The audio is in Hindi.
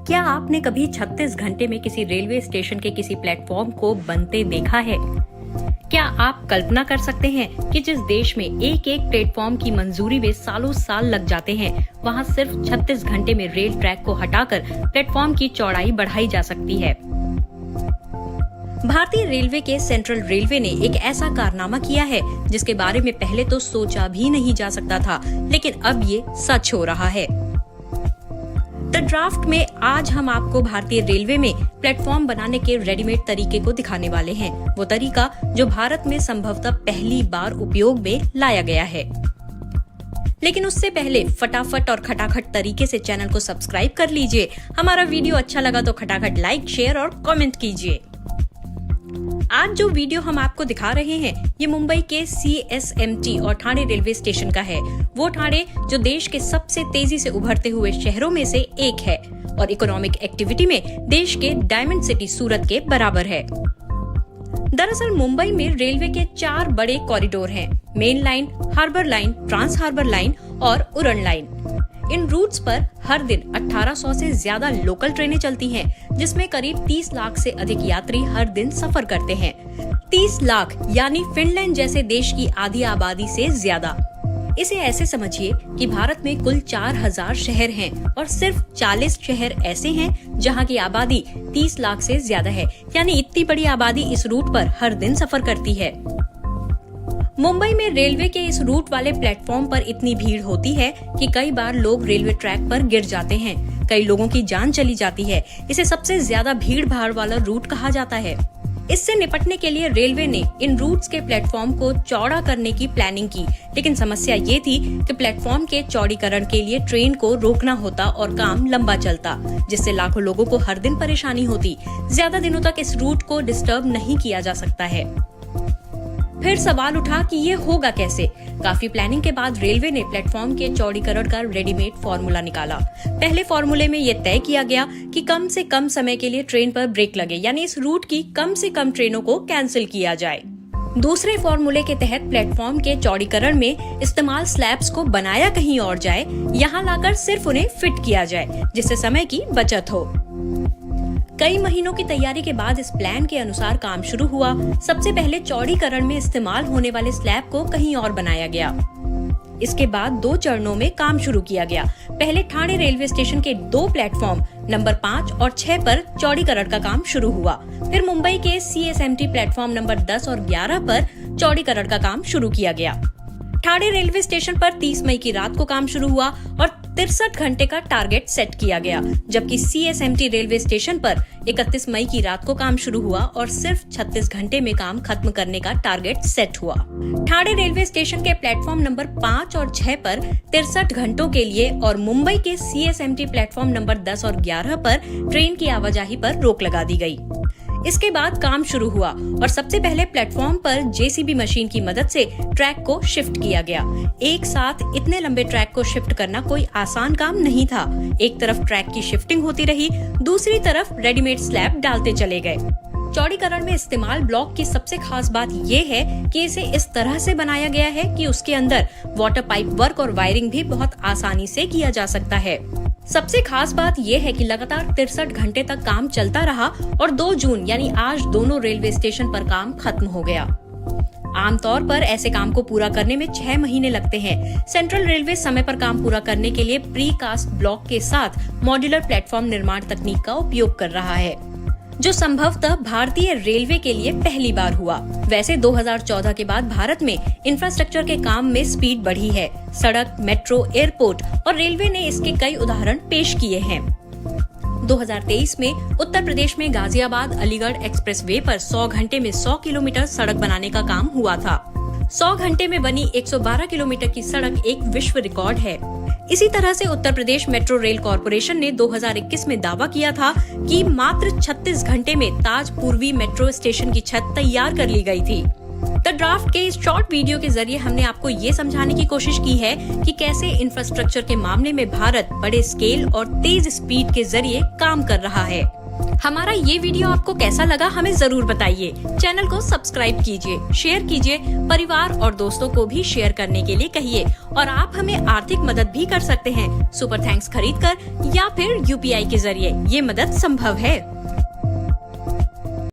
क्या आपने कभी 36 घंटे में किसी रेलवे स्टेशन के किसी प्लेटफॉर्म को बनते देखा है? क्या आप कल्पना कर सकते हैं कि जिस देश में एक एक प्लेटफॉर्म की मंजूरी में सालों साल लग जाते हैं, वहां सिर्फ 36 घंटे में रेल ट्रैक को हटाकर प्लेटफॉर्म की चौड़ाई बढ़ाई जा सकती है। भारतीय रेलवे के सेंट्रल रेलवे ने एक ऐसा कारनामा किया है जिसके बारे में पहले तो सोचा भी नहीं जा सकता था, लेकिन अब ये सच हो रहा है। द ड्राफ्ट में आज हम आपको भारतीय रेलवे में प्लेटफॉर्म बनाने के रेडीमेड तरीके को दिखाने वाले हैं। वो तरीका जो भारत में संभवतः पहली बार उपयोग में लाया गया है। लेकिन उससे पहले फटाफट और खटाखट तरीके से चैनल को सब्सक्राइब कर लीजिए। हमारा वीडियो अच्छा लगा तो खटाखट लाइक, शेयर और कमेंट कीजिए। आज जो वीडियो हम आपको दिखा रहे हैं ये मुंबई के CSMT और ठाणे रेलवे स्टेशन का है। वो ठाणे जो देश के सबसे तेजी से उभरते हुए शहरों में से एक है और इकोनॉमिक एक्टिविटी में देश के डायमंड सिटी सूरत के बराबर है। दरअसल मुंबई में रेलवे के 4 बड़े कॉरिडोर हैं: main line, harbour line, trans harbour line और उड़न लाइन। इन रूट्स पर हर दिन 1800 से ज्यादा लोकल ट्रेनें चलती हैं, जिसमें करीब 30 लाख से अधिक यात्री हर दिन सफर करते हैं। 30 लाख यानी फिनलैंड जैसे देश की आधी आबादी से ज्यादा। इसे ऐसे समझिए कि भारत में कुल 4000 शहर हैं और सिर्फ 40 शहर ऐसे हैं जहां की आबादी 30 लाख से ज्यादा है, यानी इतनी बड़ी आबादी इस रूट पर हर दिन सफर करती है। मुंबई में रेलवे के इस रूट वाले प्लेटफॉर्म पर इतनी भीड़ होती है कि कई बार लोग रेलवे ट्रैक पर गिर जाते हैं। कई लोगों की जान चली जाती है। इसे सबसे ज्यादा भीड़ भाड़ वाला रूट कहा जाता है। इससे निपटने के लिए रेलवे ने इन रूट्स के प्लेटफॉर्म को चौड़ा करने की प्लानिंग की, लेकिन समस्या ये थी कि प्लेटफॉर्म के चौड़ीकरण के लिए ट्रेन को रोकना होता और काम लंबा चलता, जिससे लाखों लोगों को हर दिन परेशानी होती। ज्यादा दिनों तक इस रूट को डिस्टर्ब नहीं किया जा सकता है। फिर सवाल उठा कि ये होगा कैसे। काफी प्लानिंग के बाद रेलवे ने प्लेटफॉर्म के चौड़ीकरण का रेडीमेड फॉर्मूला निकाला। पहले फॉर्मूले में ये तय किया गया कि कम से कम समय के लिए ट्रेन पर ब्रेक लगे, यानी इस रूट की कम से कम ट्रेनों को कैंसिल किया जाए। दूसरे फॉर्मूले के तहत प्लेटफॉर्म के चौड़ीकरण में इस्तेमाल स्लैब्स को बनाया कहीं और जाए, यहाँ लाकर सिर्फ उन्हें फिट किया जाए, जिससे समय की बचत हो। कई महीनों की तैयारी के बाद इस प्लान के अनुसार काम शुरू हुआ। सबसे पहले चौड़ीकरण में इस्तेमाल होने वाले स्लैब को कहीं और बनाया गया। इसके बाद 2 चरणों में काम शुरू किया गया। पहले ठाणे रेलवे स्टेशन के 2 प्लेटफॉर्म नंबर 5 और 6 पर चौड़ीकरण का काम शुरू हुआ। फिर मुंबई के CSMT प्लेटफॉर्म नंबर 10 और 11 पर चौड़ीकरण का काम शुरू किया गया। ठाणे रेलवे स्टेशन पर 30 मई की रात को काम शुरू हुआ और 63 घंटे का टारगेट सेट किया गया, जबकि CSMT रेलवे स्टेशन पर 31 मई की रात को काम शुरू हुआ और सिर्फ 36 घंटे में काम खत्म करने का टारगेट सेट हुआ। ठाणे रेलवे स्टेशन के प्लेटफॉर्म नंबर 5 और 6 पर 63 घंटों के लिए और मुंबई के CSMT प्लेटफॉर्म नंबर 10 और 11 पर ट्रेन की आवाजाही पर रोक लगा दी गई। इसके बाद काम शुरू हुआ और सबसे पहले प्लेटफॉर्म पर JCB मशीन की मदद से ट्रैक को शिफ्ट किया गया। एक साथ इतने लंबे ट्रैक को शिफ्ट करना कोई आसान काम नहीं था। एक तरफ ट्रैक की शिफ्टिंग होती रही, दूसरी तरफ रेडीमेड स्लैब डालते चले गए। चौड़ीकरण में इस्तेमाल ब्लॉक की सबसे खास बात ये है कि इसे इस तरह से बनाया गया है कि उसके अंदर वाटर पाइप वर्क और वायरिंग भी बहुत आसानी से किया जा सकता है। सबसे खास बात यह है कि लगातार 63 घंटे तक काम चलता रहा और 2 जून यानी आज दोनों रेलवे स्टेशन पर काम खत्म हो गया। आमतौर पर ऐसे काम को पूरा करने में 6 महीने लगते हैं। सेंट्रल रेलवे समय पर काम पूरा करने के लिए प्री कास्ट ब्लॉक के साथ मॉड्यूलर प्लेटफॉर्म निर्माण तकनीक का उपयोग कर रहा है, जो संभवतः भारतीय रेलवे के लिए पहली बार हुआ। वैसे 2014 के बाद भारत में इंफ्रास्ट्रक्चर के काम में स्पीड बढ़ी है। सड़क, मेट्रो, एयरपोर्ट और रेलवे ने इसके कई उदाहरण पेश किए हैं। 2023 में उत्तर प्रदेश में गाजियाबाद अलीगढ़ एक्सप्रेसवे पर 100 घंटे में 100 किलोमीटर सड़क बनाने का काम हुआ था। 100 घंटे में बनी 112 किलोमीटर की सड़क एक विश्व रिकॉर्ड है। इसी तरह से Uttar Pradesh metro rail corporation ने 2021 में दावा किया था कि मात्र 36 घंटे में ताज पूर्वी मेट्रो स्टेशन की छत तैयार कर ली गई थी। द ड्राफ्ट के इस शॉर्ट वीडियो के जरिए हमने आपको ये समझाने की कोशिश की है कि कैसे इंफ्रास्ट्रक्चर के मामले में भारत बड़े स्केल और तेज स्पीड के जरिए काम कर रहा है। हमारा ये वीडियो आपको कैसा लगा हमें जरूर बताइए। चैनल को सब्सक्राइब कीजिए, शेयर कीजिए, परिवार और दोस्तों को भी शेयर करने के लिए कहिए। और आप हमें आर्थिक मदद भी कर सकते हैं सुपर थैंक्स खरीद कर या फिर UPI के जरिए। ये मदद संभव है।